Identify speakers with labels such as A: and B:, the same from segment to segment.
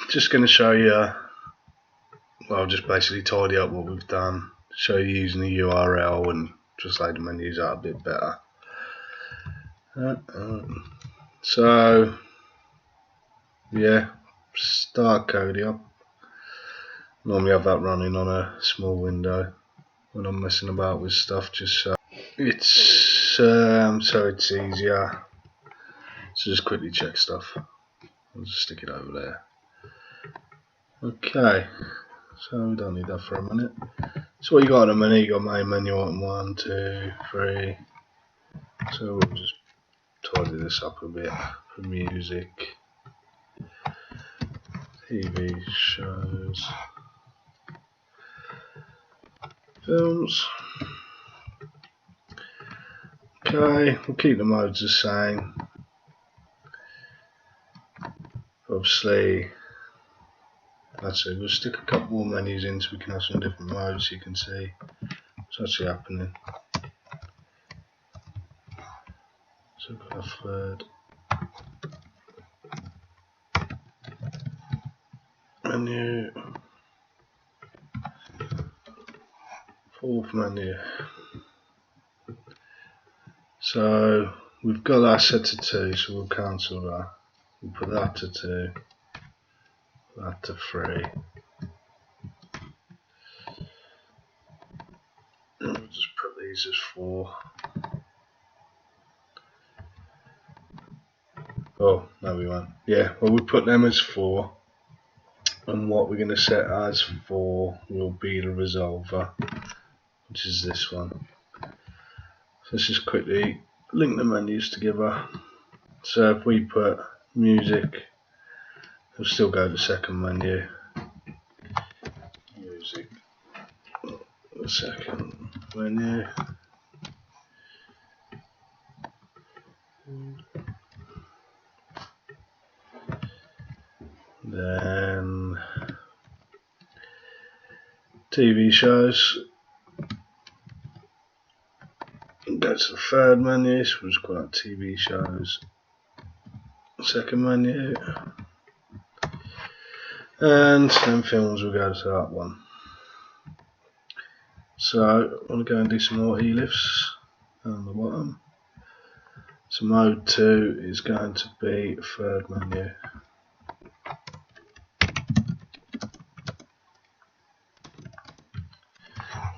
A: Just going to show you, well, just basically tidy up what we've done, show you using the URL and just lay the menus out a bit better. So yeah, start Kodi up. Normally have that running on a small window when I'm messing about with stuff, just so it's easier. So just quickly check stuff. I'll just stick it over there. Okay, so we don't need that for a minute. So what you got in a minute, you got main menu item 1, 2, 3. So we'll just tidy this up a bit for music, TV shows, films. Okay, we'll keep the modes the same. Obviously, that's it. We'll stick a couple more menus in so we can have some different modes so you can see what's actually happening. So we've got a third menu, fourth menu. So we've got that set to 2, so we'll cancel that. We'll put that to 2, that to 3. And we'll just put these as 4. Oh, no we won't. Yeah, well we'll put them as 4. And what we're going to set as 4 will be the resolver, which is this one. So let's just quickly link the menus together. So if we put music, it'll still go to second menu. Music, the second menu. Then TV shows. Go to the third menu, so we'll just call that TV shows. Second menu. And then films will go to that one. So I want to go and do some more e-lifts down the bottom. So mode 2 is going to be third menu.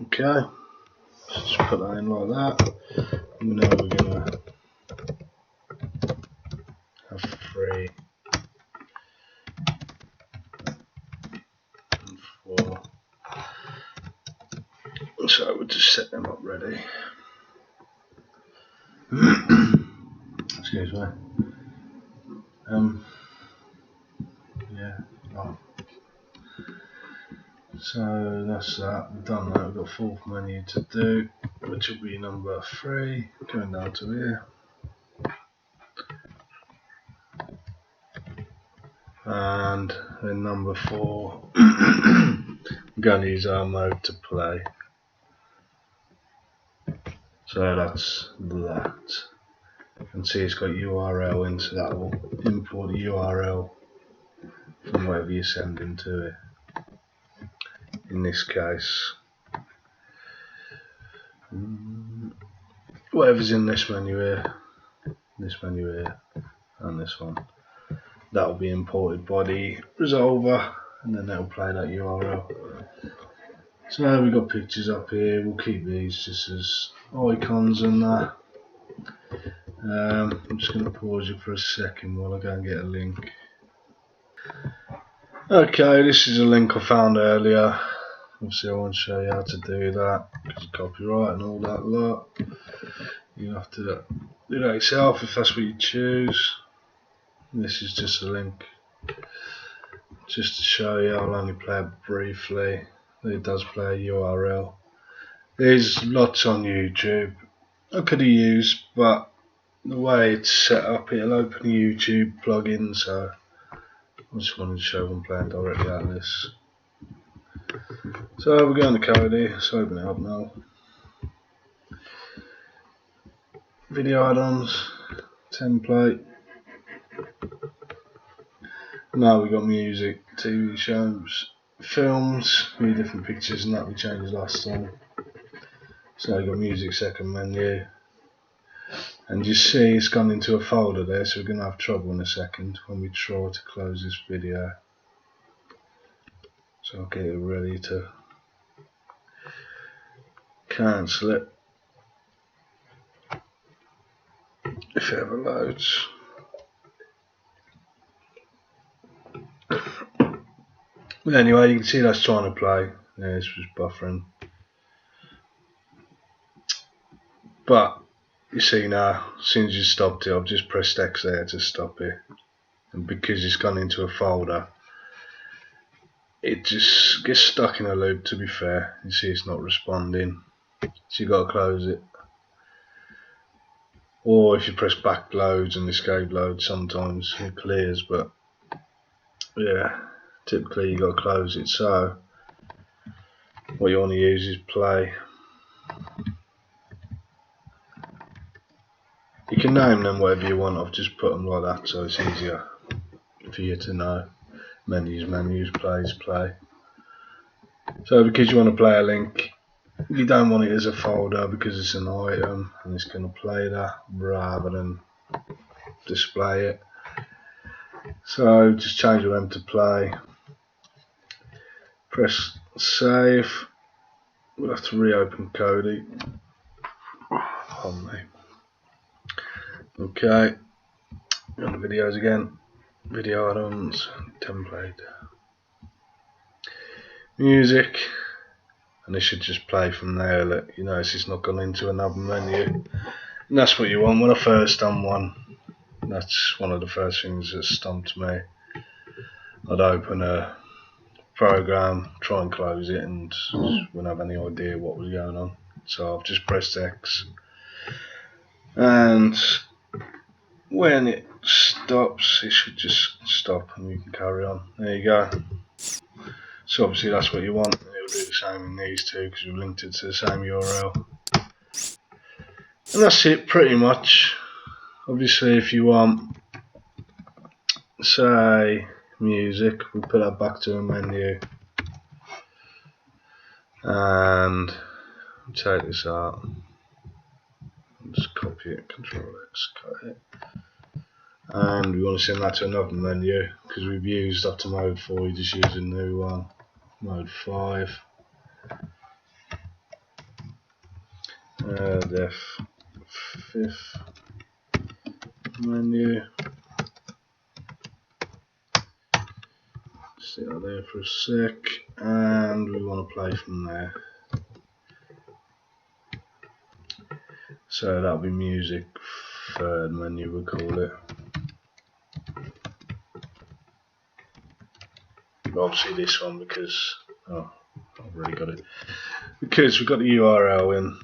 A: Okay, just put that in like that. And now we're going to have 3 and 4. So we'll just set them up ready. Excuse me. Yeah. Oh. So that's that. We've done that. We've got fourth menu to do, which will be number 3. Going down to here. And then number 4, we're going to use our mode to play. So that's that. You can see it's got URL in, so that will import the URL from whatever you're sending to it. In this case, whatever's in this menu here, and this one. That will be imported by the resolver, and then that will play that URL. So we've got pictures up here. We'll keep these just as icons and that. I'm just going to pause you for a second while I go and get a link. Okay, this is a link I found earlier. Obviously I want to show you how to do that because of copyright and all that lot. You have to do that yourself if that's what you choose. This is just a link just to show you. I'll only play it briefly. It does play a URL. There's lots on YouTube I could have used, but the way it's set up, it'll open a YouTube plugin, so I just wanted to show them playing directly out of this. So we're going to Kodi. Let's open it up now. Video add-ons, template. Now we got music, TV shows, films, a few different pictures and that we changed last time. So we got music second menu. And you see it's gone into a folder there, so we're going to have trouble in a second when we try to close this video. So I'll get it ready to cancel it if it ever loads. But anyway, you can see that's trying to play. Yeah, this was buffering. But you see now, as soon as you stopped it, I've just pressed X there to stop it. And because it's gone into a folder, it just gets stuck in a loop, to be fair. You see it's not responding. So you've got to close it. Or if you press back loads and escape loads, sometimes it clears, but yeah, typically you've got to close it. So what you want to use is play. You can name them whatever you want. I've just put them like that so it's easier for you to know. Menus, plays, play. So because you want to play a link, you don't want it as a folder because it's an item and it's going to play that rather than display it. So just change them to play. Press save. We'll have to reopen Kodi. On me. Okay. On the videos again. Video add-ons, template, music, and it should just play from there. Look, you notice it's not gone into another menu, and that's what you want. When I first done one, that's one of the first things that stumped me. I'd open a program, try and close it, and wouldn't have any idea what was going on. So I've just pressed X, and when it stops, it should just stop and you can carry on. There you go. So obviously that's what you want. It'll do the same in these two because we've linked it to the same URL. And that's it pretty much. Obviously if you want, say, music, we'll put that back to a menu. And take this out. Just copy it, Control X, cut it. And we want to send that to another menu because we've used up to mode 4, we just use a new one, mode 5. Def 5th menu. Sit out there for a sec, and we want to play from there. So that'll be music, third menu we'll call it. Obviously this one because, oh, I've already got it. Because we've got the URL in.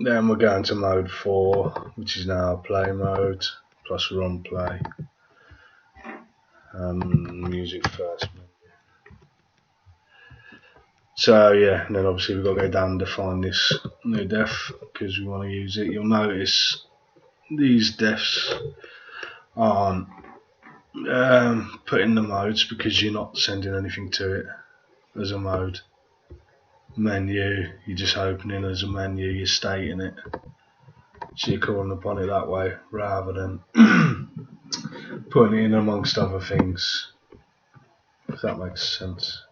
A: Then we're going to mode 4, which is now play mode, plus we're on play. Music first menu. So yeah, and then obviously we've got to go down and define this new def because we want to use it. You'll notice these defs aren't put in the modes because you're not sending anything to it as a mode. Menu, you're just opening as a menu, you're stating it. So you're calling upon it that way rather than putting it in amongst other things. If that makes sense.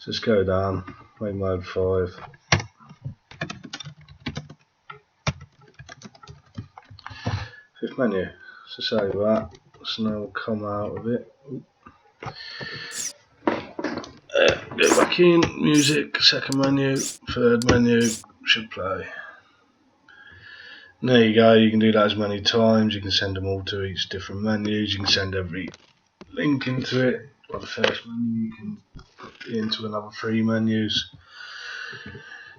A: Just go down, make mode 5. Fifth menu. So save that. So now we'll come out of it. Go back in, music, second menu, third menu, should play. And there you go, you can do that as many times, you can send them all to each different menus, you can send every link into it. Like the first menu, you can put it into another 3 menus.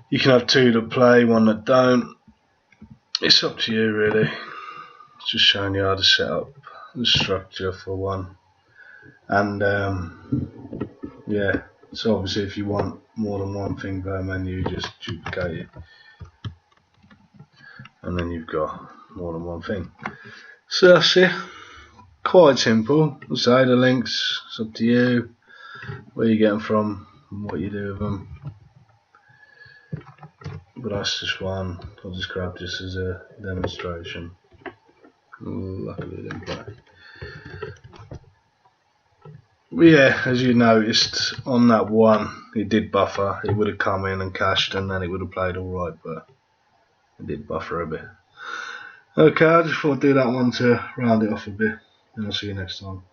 A: You can have 2 that play, 1 that don't. It's up to you really. It's just showing you how to set up the structure for one. And yeah, so obviously if you want more than one thing per menu, just duplicate it. And then you've got more than one thing. So that's it. quite simple. I'll say the links, it's up to you where you get them from and what you do with them. But that's just one. I'll just grab this as a demonstration. Luckily it didn't play. But yeah, as you noticed on that one, it did buffer. It would have come in and cached and then it would have played alright, but it did buffer a bit. Okay, I just thought I'd do that one to round it off a bit, and I'll see you next time.